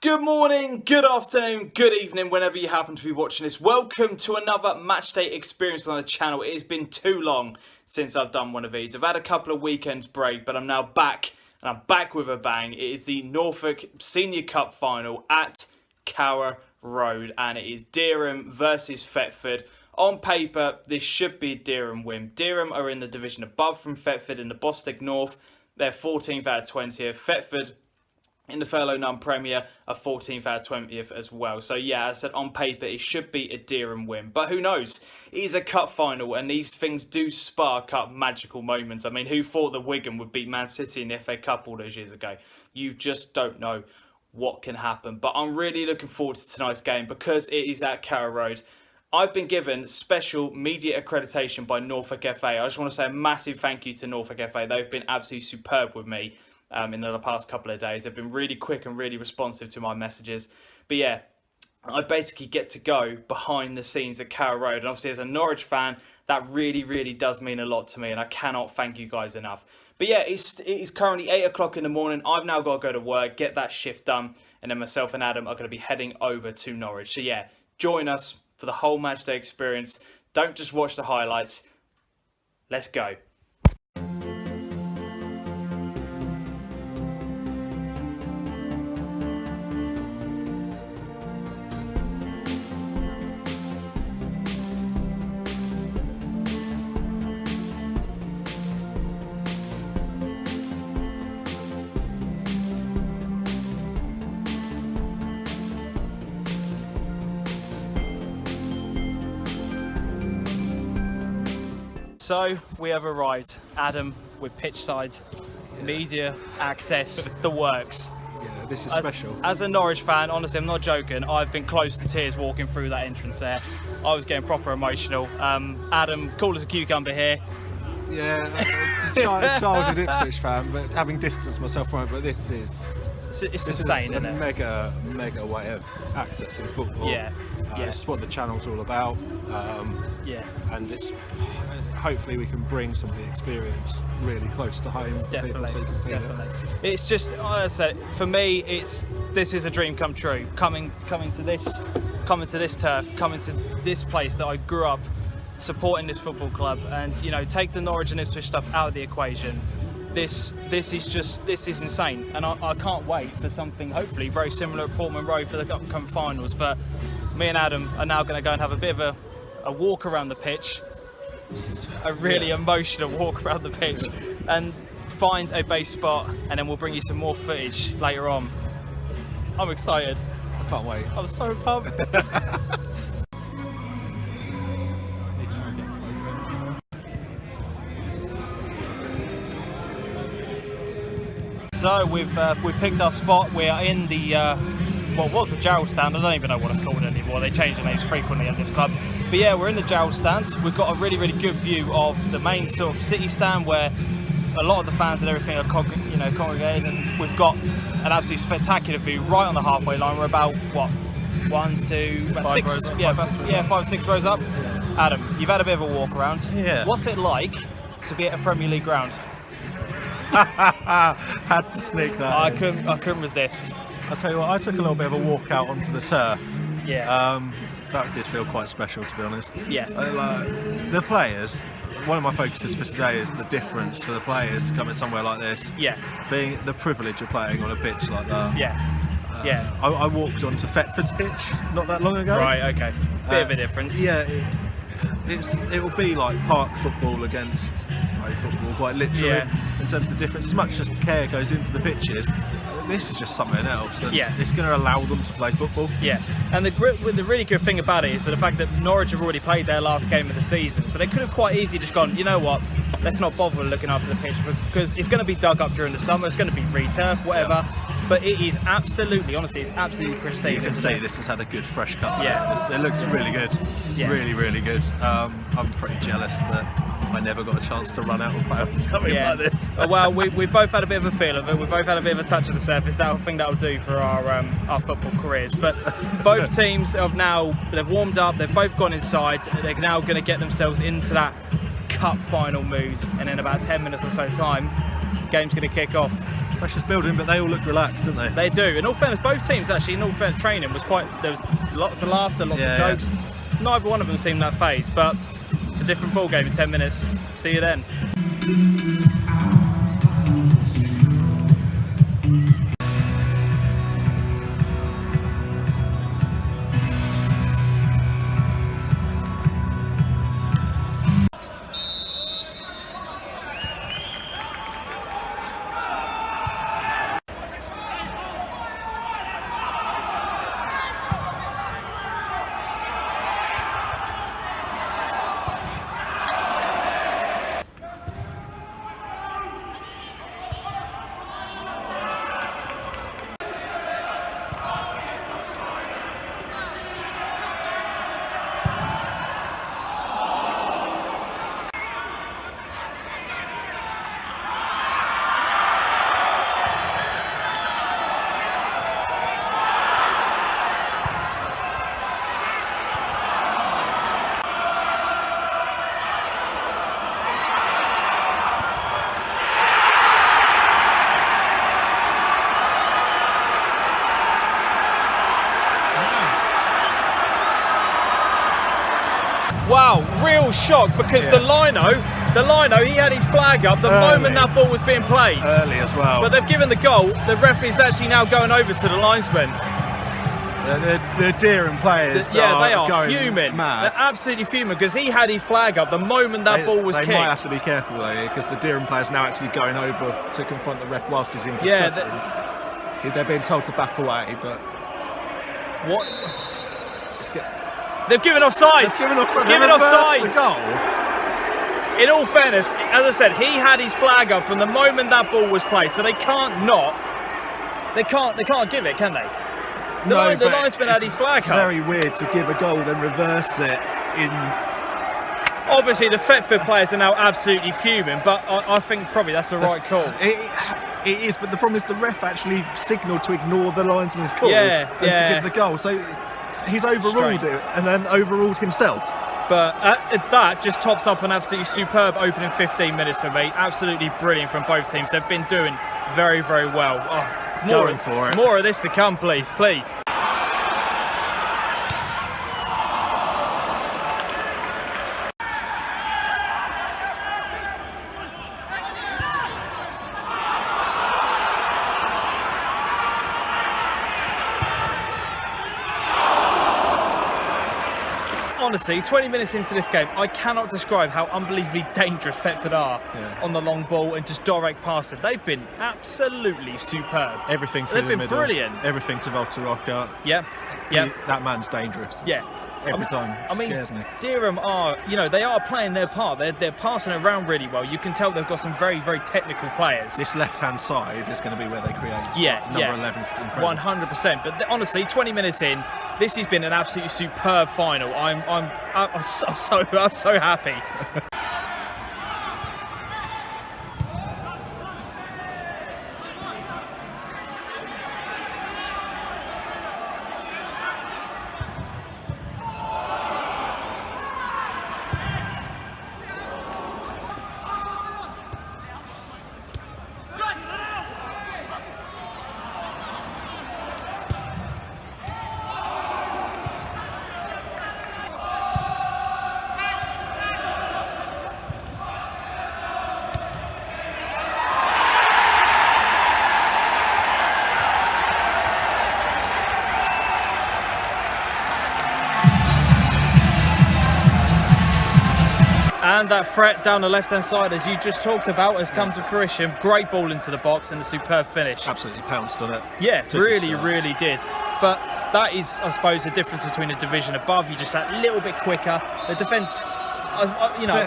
Good morning, good afternoon, good evening, whenever you happen to be watching this. Welcome to another matchday experience on the channel. It has been too long since I've done one of these. I've had a couple of weekends break, but I'm now back, and I'm back with a bang. It is the Norfolk Senior Cup Final at Carrow Road, and it is Dereham versus Thetford. On paper, this should be a Dereham win. Dereham are in the division above from Thetford in the Boston North. They're 14th out of 20th. Thetford in the Furlough None Premier are 14th out of 20th as well. So yeah, as I said, on paper, it should be a Dereham win. But who knows? It is a cup final, and these things do spark up magical moments. I mean, who thought that Wigan would beat Man City in the FA Cup all those years ago? You just don't know what can happen. But I'm really looking forward to tonight's game because it is at Carrow Road. I've been given special media accreditation by Norfolk FA. I just want to say a massive thank you to Norfolk FA. They've been absolutely superb with me in the past couple of days. They've been really quick and really responsive to my messages. But yeah, I basically get to go behind the scenes at Carrow Road. And obviously as a Norwich fan, that really, really does mean a lot to me. And I cannot thank you guys enough. But yeah, it is currently 8 o'clock in the morning. I've now got to go to work, get that shift done. And then myself and Adam are going to be heading over to Norwich. So yeah, join us for the whole matchday experience. Don't just watch the highlights. Let's go. So we have arrived, Adam, with pitch side, media access, the works. Yeah, this is special. As a Norwich fan, honestly, I'm not joking, I've been close to tears walking through that entrance there. I was getting proper emotional. Adam, cool as a cucumber here. Yeah, a childhood Ipswich fan, but having distanced myself from it, but this is insane, isn't it? Mega way of accessing football. Yeah. It's what the channel's all about. And it's hopefully we can bring some of the experience really close to home. Definitely, so you can feel definitely. It's just, I said, for me, this is a dream come true. Coming to this turf, coming to this place that I grew up supporting this football club, and take the Norwich and Ipswich stuff out of the equation. This is insane, and I can't wait for something hopefully very similar at Portman Road for the upcoming finals. But me and Adam are now going to go and have a bit of a walk around the pitch, a really emotional walk around the pitch, and find a base spot, and then we'll bring you some more footage later on. I'm excited. I can't wait. I'm so pumped. So we've picked our spot. We are in the what's the Gerald stand? I don't even know what it's called anymore. They change the names frequently at this club. But yeah, we're in the Gerald stand. We've got a really, really good view of the main sort of city stand where a lot of the fans and everything are congregated, and we've got an absolutely spectacular view right on the halfway line. We're about what, 5 6 rows up. Adam, you've had a bit of a walk around. Yeah. What's it like to be at a Premier League ground? Had to sneak that. I couldn't resist. I'll tell you what, I took a little bit of a walk out onto the turf. Yeah. That did feel quite special, to be honest. Yeah. The players, one of my focuses for today is the difference for the players to come in somewhere like this. Yeah. Being the privilege of playing on a pitch like that. Yeah. I walked onto Thetford's pitch not that long ago. Right, okay. Bit of a difference. Yeah. It will be like park football against pro football, quite literally, in terms of the difference. As much as care goes into the pitches, this is just something else, and it's going to allow them to play football. Yeah, and the really good thing about it is the fact that Norwich have already played their last game of the season, so they could have quite easily just gone, you know what, let's not bother looking after the pitch, because it's going to be dug up during the summer, it's going to be re-turf, whatever. But it is absolutely, honestly, it's absolutely pristine. You can see this has had a good fresh cut. Yeah. It looks really good. Yeah. Really, really good. I'm pretty jealous that I never got a chance to run out and play on something like this. Well, we've both had a bit of a feel of it. We've both had a bit of a touch of the surface. That's the thing that'll do for our football careers. But both teams they've warmed up. They've both gone inside. They're now going to get themselves into that cup final mood. And in about 10 minutes or so time, game's going to kick off. Pressure's building, but they all look relaxed, don't they? They do. In all fairness, both teams actually, in all fairness, training was quite. There was lots of laughter, lots of jokes. Neither one of them seemed that phased, but it's a different ball game in 10 minutes. See you then. Wow, real shock because the lino, he had his flag up the moment that ball was being played. Early as well. But they've given the goal. The referee's actually now going over to the linesman. The Dereham players they are fuming. Mad. They're absolutely fuming because he had his flag up the moment that ball was kicked. They might have to be careful though, because the Dereham players now actually going over to confront the ref whilst he's in discussions. They're being told to back away, but what? They've given offside. Given offside. The goal. In all fairness, as I said, he had his flag up from the moment that ball was played, so they can't not. They can't give it, can they? The linesman had his flag up. Very weird to give a goal then reverse it in. Obviously, the Thetford players are now absolutely fuming, but I think probably that's the right call. It is, but the problem is the ref actually signalled to ignore the linesman's call and to give the goal. So he's overruled it and then overruled himself. But that just tops up an absolutely superb opening 15 minutes for me. Absolutely brilliant from both teams. They've been doing very, very well. Going for it. More of this to come, please. Honestly, 20 minutes into this game, I cannot describe how unbelievably dangerous Thetford are on the long ball and just direct passing. They've been absolutely superb. Everything through the middle. They've been brilliant. Everything to Valterocca. Yeah. That man's dangerous. Yeah. Every time. Scares me. Dereham are, they are playing their part. They're passing around really well. You can tell they've got some very, very technical players. This left-hand side is going to be where they create. Number 11 is incredible. 100%. But honestly, 20 minutes in, this has been an absolutely superb final. I'm so happy. And that threat down the left-hand side, as you just talked about, has come to fruition. Great ball into the box and a superb finish. Absolutely pounced on it. Yeah, really did. But that is, I suppose, the difference between a division above. You just that little bit quicker. The defence,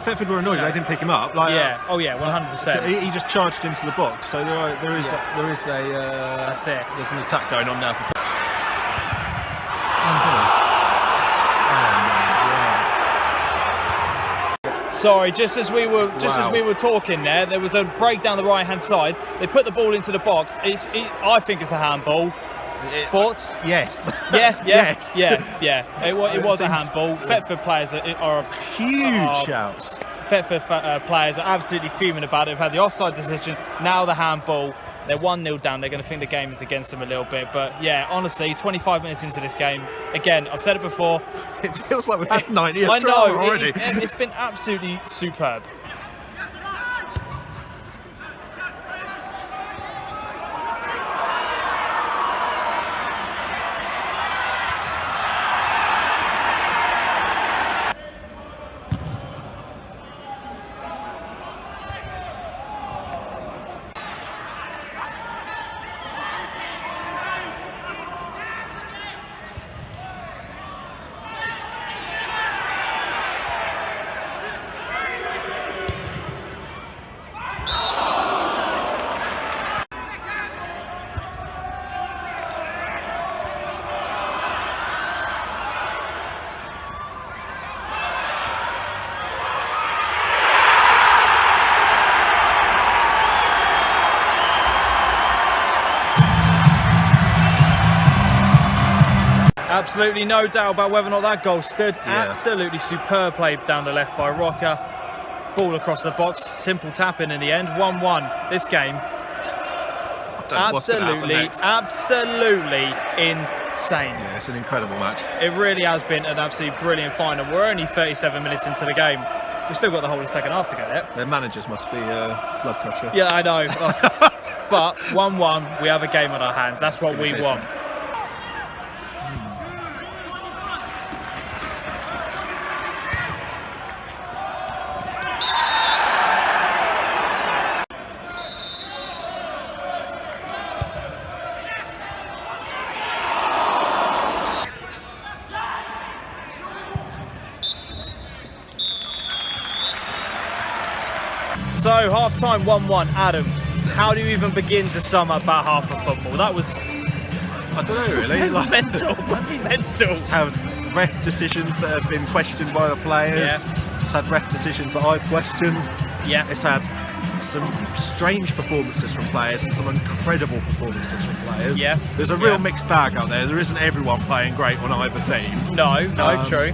Thetford were annoyed they didn't pick him up. 100%. He just charged into the box. So there is that's it. There's an attack going on now for. Sorry, just as we were talking there was a break down the right-hand side. They put the ball into the box. I think it's a handball. Thoughts? Yes. Yes. It was a handball. Thetford players are huge shouts. Thetford players are absolutely fuming about it. They've had the offside decision, now the handball. They're 1-0 down. They're going to think the game is against them a little bit. But yeah, honestly, 25 minutes into this game, again, I've said it before. It feels like we've had 90 of I drama know, already. it's been absolutely superb. Absolutely no doubt about whether or not that goal stood. Yeah. Absolutely superb play down the left by Rocker. Ball across the box, simple tap-in the end. 1-1. This game, absolutely insane. Yeah, it's an incredible match. It really has been an absolutely brilliant final. We're only 37 minutes into the game. We've still got the whole of the second half to go yet. Their managers must be blood pressure. Yeah, I know. But 1-1, we have a game on our hands. That's what we want. So, half-time 1-1. Adam, how do you even begin to sum up that half of football? That was... I don't know, really. mental, bloody mental. It's had ref decisions that have been questioned by the players. Yeah. It's had ref decisions that I've questioned. Yeah. It's had some strange performances from players and some incredible performances from players. Yeah. There's a real mixed bag out there. There isn't everyone playing great on either team. No, true.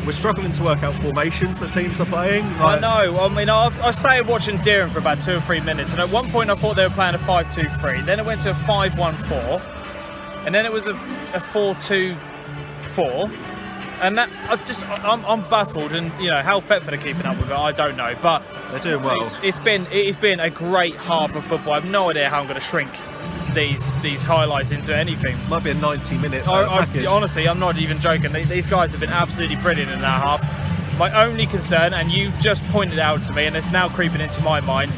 We're struggling to work out formations that teams are playing. I know. I mean, I started watching Dereham for about 2 or 3 minutes, and at one point I thought they were playing a 5-2-3. Then it went to a 5-1-4, and then it was a 4-2-4. And that I'm baffled, and you know how Thetford are keeping up with it, I don't know, but they're doing well. It's been a great half of football. I have no idea how I'm going to shrink these highlights into anything. Might be a 90-minute package. Honestly, I'm not even joking. These guys have been absolutely brilliant in that half. My only concern, and you just pointed out to me, and it's now creeping into my mind,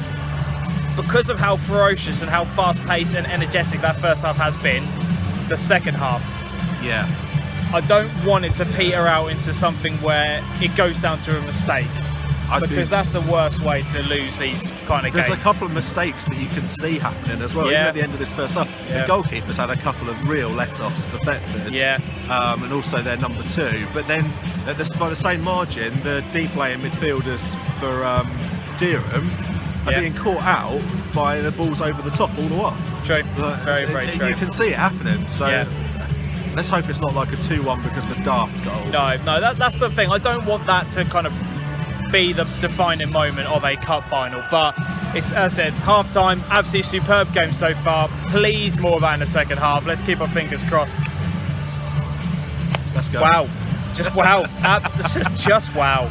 because of how ferocious and how fast-paced and energetic that first half has been, the second half. Yeah. I don't want it to peter out into something where it goes down to a mistake. Because that's the worst way to lose these kind of games. There's a couple of mistakes that you can see happening as well. Yeah. Even at the end of this first half, the goalkeeper's had a couple of real let-offs for Thetford. Yeah. And also their number 2. But then, by the same margin, the deep-laying midfielders for Dereham are being caught out by the balls over the top all the while. True. Very true. You can see it happening. So. Yeah. Let's hope it's not like a 2-1 because of a daft goal. No, that's the thing. I don't want that to kind of be the defining moment of a cup final. But it's, as I said, half-time, absolutely superb game so far. Please more of that in the second half. Let's keep our fingers crossed. Let's go. Wow. Just wow. Just wow.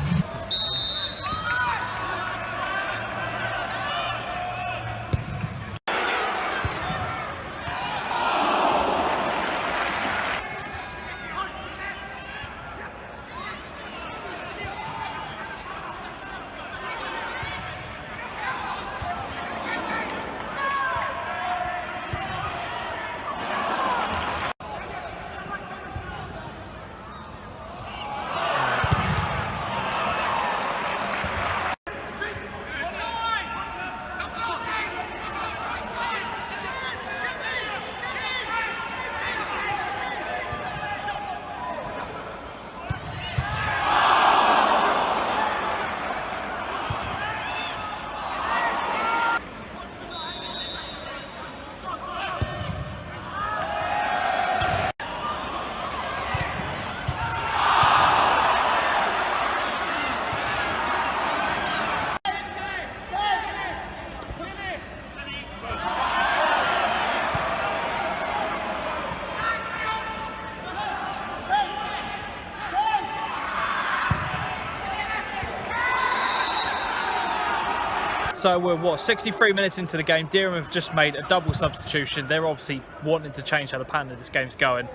So we're, what, 63 minutes into the game. Dereham have just made a double substitution. They're obviously wanting to change how the pattern of this game's going.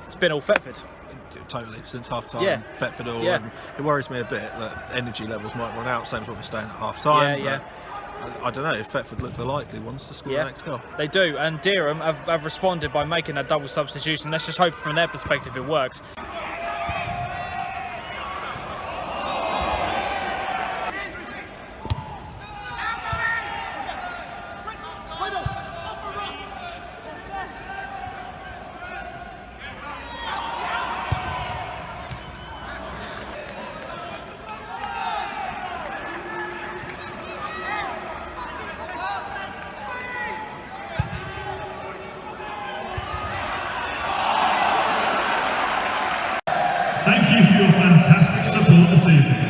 It's been all Thetford. Totally, since half time. Yeah. Thetford all. Yeah. It worries me a bit that energy levels might run out, same as what we're saying at half time. Yeah, I don't know if Thetford look the likely ones to score the next goal. They do, and Dereham have responded by making a double substitution. Let's just hope from their perspective it works. Thank you for your fantastic support this evening.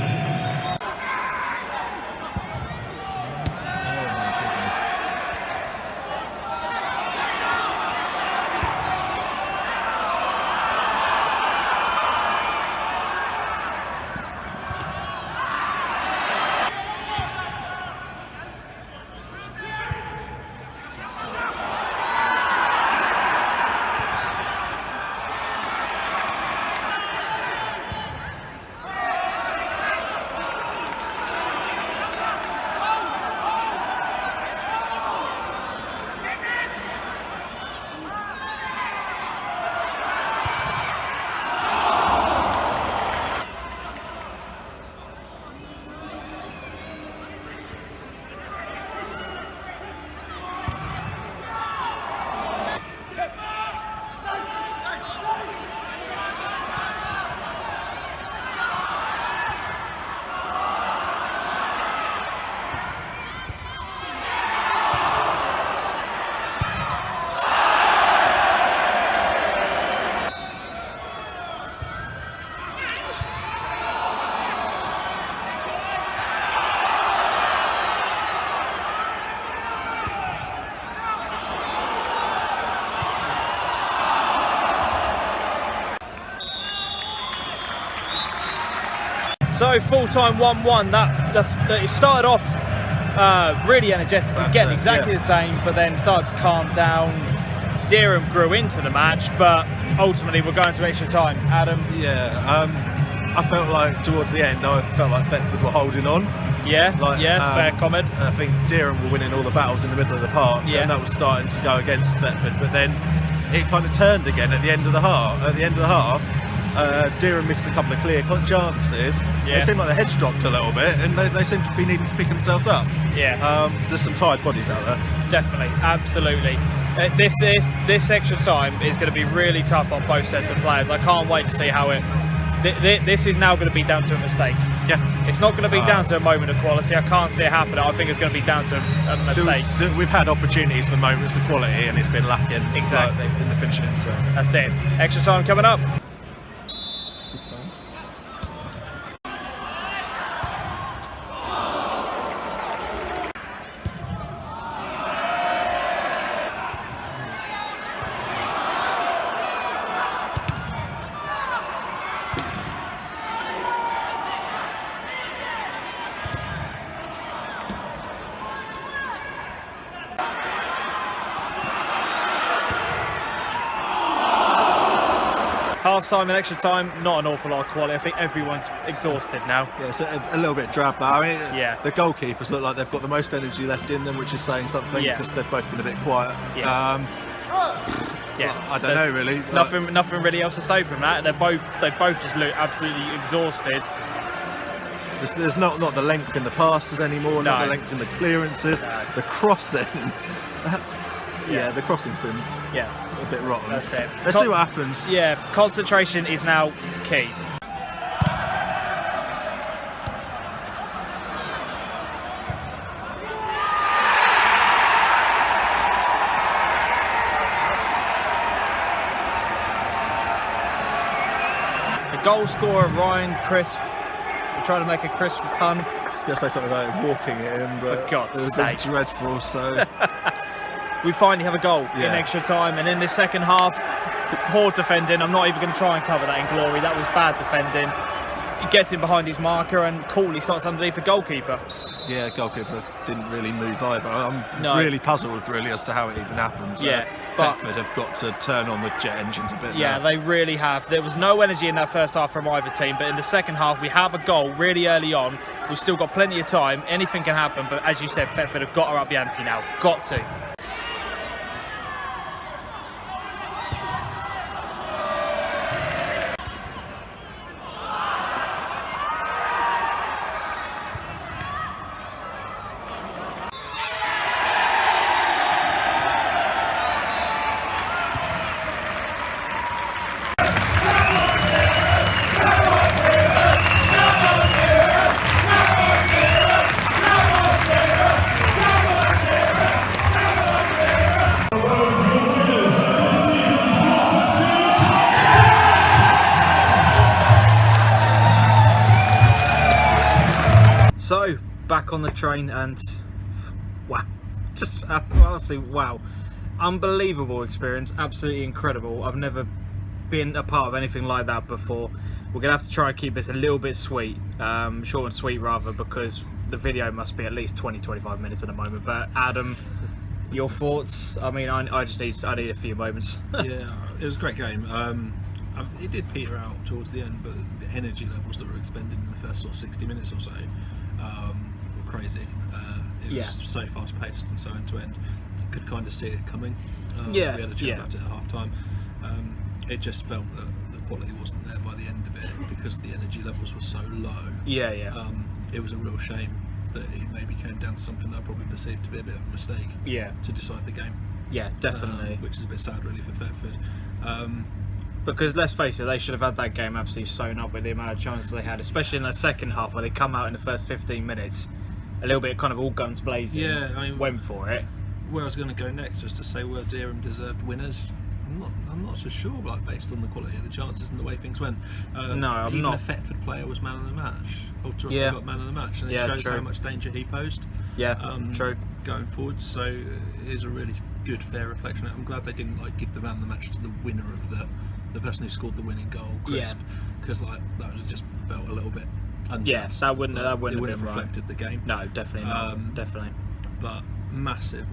So full-time 1-1. It started off really energetic, again exactly the same, but then started to calm down. Dereham grew into the match, but ultimately we're going to extra time. Adam? Yeah, I felt like towards the end, I felt like Thetford were holding on. Yeah, fair comment. I think Dereham were winning all the battles in the middle of the park, and that was starting to go against Thetford, but then it kind of turned again at the end of the half. Dereham missed a couple of clear chances. It seemed like their heads dropped a little bit, and they seem to be needing to pick themselves up. There's some tired bodies out there. Definitely, absolutely. This extra time is going to be really tough on both sets of players. I can't wait to see how it. This is now going to be down to a mistake. Yeah, it's not going to be down to a moment of quality. I can't see it happening. I think it's going to be down to a mistake. We've had opportunities for moments of quality, and it's been lacking. Exactly in the finishing. So that's it. Extra time coming up. Half time and extra time, not an awful lot of quality. I think everyone's exhausted now. Yeah, it's a little bit drab, but I mean, the goalkeepers look like they've got the most energy left in them, which is saying something because they've both been a bit quiet. I don't know really. Nothing really else to say from that. They both just look absolutely exhausted. There's not the length in the passes anymore, not the length in the clearances, the crossing. The crossing's been a bit rotten. That's it. Let's see what happens. Yeah, concentration is now key. The goal scorer, Ryan Crisp. We're trying to make a crisp pun. I was going to say something about walking it in, but for God's it was sake. Dreadful, so... We finally have a goal in extra time, and in this second half, poor defending. I'm not even going to try and cover that in glory. That was bad defending. He gets in behind his marker and coolly starts underneath the goalkeeper. Yeah, goalkeeper didn't really move either. I'm really puzzled, really, as to how it even happened. Thetford have got to turn on the jet engines a bit. Yeah, they really have. There was no energy in that first half from either team, but in the second half, we have a goal really early on. We've still got plenty of time. Anything can happen, but as you said, Thetford have got to up the ante now. Got to. So, back on the train and wow, just honestly, wow, unbelievable experience, absolutely incredible. I've never been a part of anything like that before. We're gonna have to try and keep this a little bit sweet, short and sweet rather, because the video must be at least 20-25 minutes at the moment. But Adam, your thoughts? I mean, I need a few moments. Yeah, it was a great game. It did peter out towards the end, but the energy levels that were expended in the first sort of 60 minutes or so were crazy. It was so fast paced and so end to end. You could kind of see it coming. We had a chat about it at half time. It just felt that the quality wasn't there by the end of it because the energy levels were so low. It was a real shame that it maybe came down to something that I probably perceived to be a bit of a mistake to decide the game. Yeah, definitely. Which is a bit sad really for Thetford. Because let's face it, they should have had that game absolutely sewn up with the amount of chances they had, especially in the second half where they come out in the first 15 minutes, a little bit kind of all guns blazing. Yeah, I mean, went for it. Where I was going to go next was to say were Dereham deserved winners. I'm not so sure, like based on the quality of the chances and the way things went. No, I'm not. Even a Thetford player was man of the match. Ultimately got man of the match, and it shows how much danger he posed. True. Going forward, so it is a really good, fair reflection. I'm glad they didn't like give the man of the match to the winner of the person who scored the winning goal, Crisp, because like that would have just felt a little bit unjust. Yes, that wouldn't have reflected the game. No, definitely not. Definitely. But massive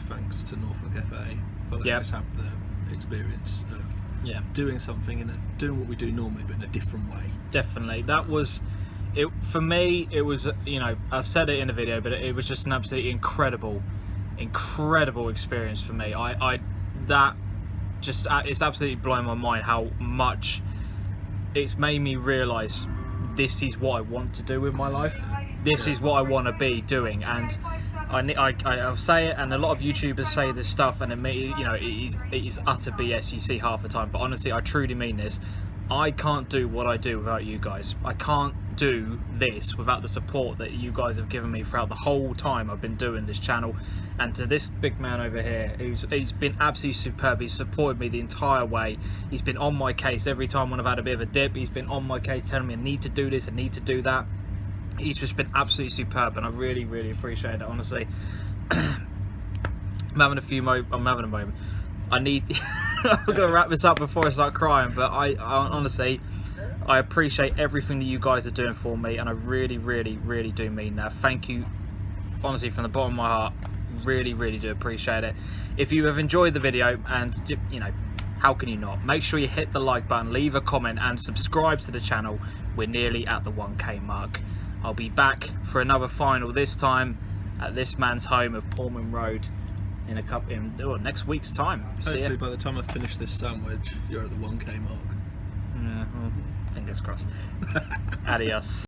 thanks to Norfolk FA for letting us have the experience of doing something and doing what we do normally, but in a different way. Definitely, that was it for me. It was, you know, I've said it in the video, but it was just an absolutely incredible experience for me. It's absolutely blown my mind how much it's made me realise this is what I want to do with my life. This is what I want to be doing, and I'll say it, and a lot of YouTubers say this stuff, and it is utter BS. You see half the time, but honestly, I truly mean this. I can't do what I do without you guys. I can't do this without the support that you guys have given me throughout the whole time I've been doing this channel. And to this big man over here, he's been absolutely superb. He's supported me the entire way. He's been on my case every time when I've had a bit of a dip. He's been on my case telling me I need to do this, I need to do that. He's just been absolutely superb, and I really appreciate it, honestly. I'm having a moment. I need I'm gonna wrap this up before I start crying, but I honestly, I appreciate everything that you guys are doing for me, and I really do mean that. Thank you, honestly, from the bottom of my heart. Really do appreciate it. If you have enjoyed the video, and you know, how can you not, make sure you hit the like button, leave a comment, and subscribe to the channel. We're nearly at the 1K mark. I'll be back for another final, this time at this man's home of Carrow Road in next week's time. Hopefully by the time I finish this sandwich, you're at the 1K mark. Yeah, well, fingers crossed. Adios.